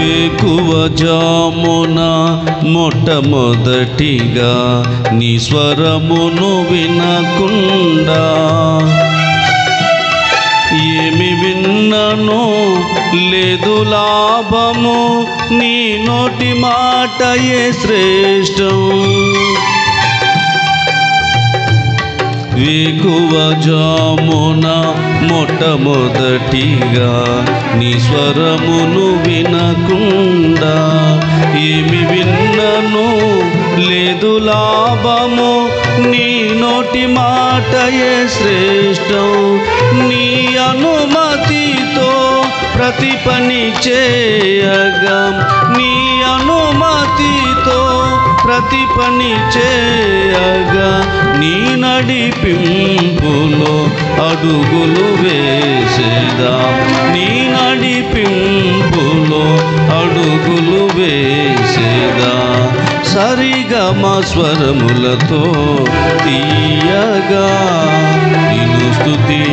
వేకువజామున మొట్టమొదటిగా నీ స్వరమును వినకుండా ఏమి విన్నను లేదు లాభము, నీ నోటి మాటయే శ్రేష్టం. వేకువజామున మొట్టమొదటిగా నీ స్వరమును వినకుండా ఏమి విన్నను లేదు లాభము, నీ నోటి మాటయే శ్రేష్టం. నీ అనుమతితో ప్రతి పని చేయగా, నీ అనుమతితో ప్రతి పని చేయగా, నీ నడిపింపులో అడుగులు వేసేదా, నీ నడిపింపులో అడుగులు వేసేదా. సరిగమ స్వరములతో తీయగా నిన్ను స్తుతించేదా.